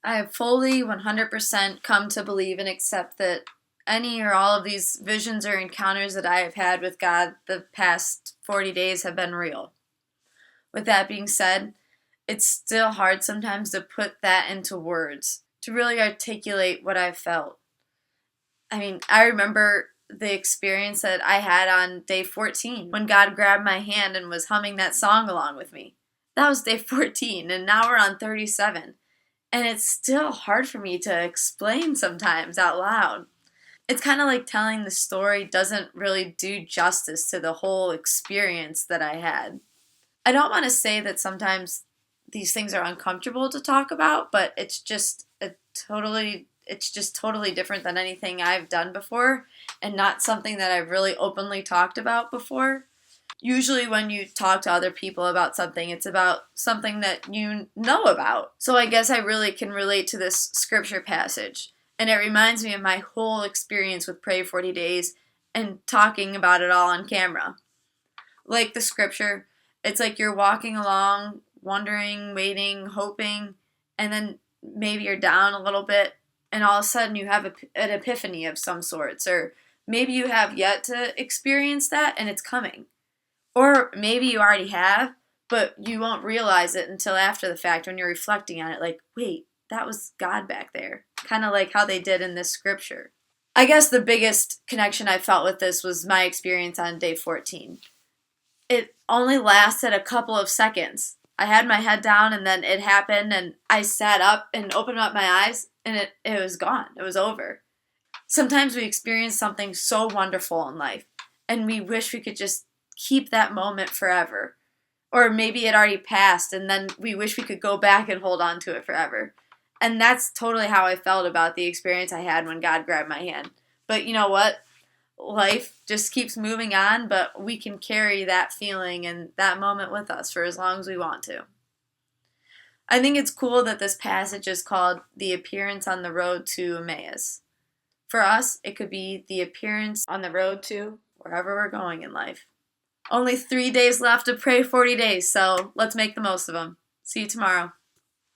I have fully 100% come to believe and accept that any or all of these visions or encounters that I have had with God the past 40 days have been real. With that being said, it's still hard sometimes to put that into words, to really articulate what I've felt. I mean, I remember the experience that I had on day 14 when God grabbed my hand and was humming that song along with me. That was day 14, and now we're on 37. And it's still hard for me to explain sometimes out loud. It's kind of like telling the story doesn't really do justice to the whole experience that I had. I don't want to say that sometimes these things are uncomfortable to talk about, but it's just totally different than anything I've done before and not something that I've really openly talked about before. Usually when you talk to other people about something, it's about something that you know about. So I guess I really can relate to this scripture passage. And it reminds me of my whole experience with Pray 40 Days and talking about it all on camera. Like the scripture, it's like you're walking along, wondering, waiting, hoping, and then maybe you're down a little bit, and all of a sudden you have an epiphany of some sorts, or maybe you have yet to experience that and it's coming. Or maybe you already have, but you won't realize it until after the fact when you're reflecting on it, like, wait, that was God back there. Kind of like how they did in this scripture. I guess the biggest connection I felt with this was my experience on day 14. It only lasted a couple of seconds. I had my head down and then it happened and I sat up and opened up my eyes and it was gone. It was over. Sometimes we experience something so wonderful in life and we wish we could just keep that moment forever. Or maybe it already passed and then we wish we could go back and hold on to it forever. And that's totally how I felt about the experience I had when God grabbed my hand. But you know what? Life just keeps moving on, but we can carry that feeling and that moment with us for as long as we want to. I think it's cool that this passage is called The Appearance on the Road to Emmaus. For us, it could be the appearance on the road to wherever we're going in life. Only 3 days left to pray 40 days, so let's make the most of them. See you tomorrow.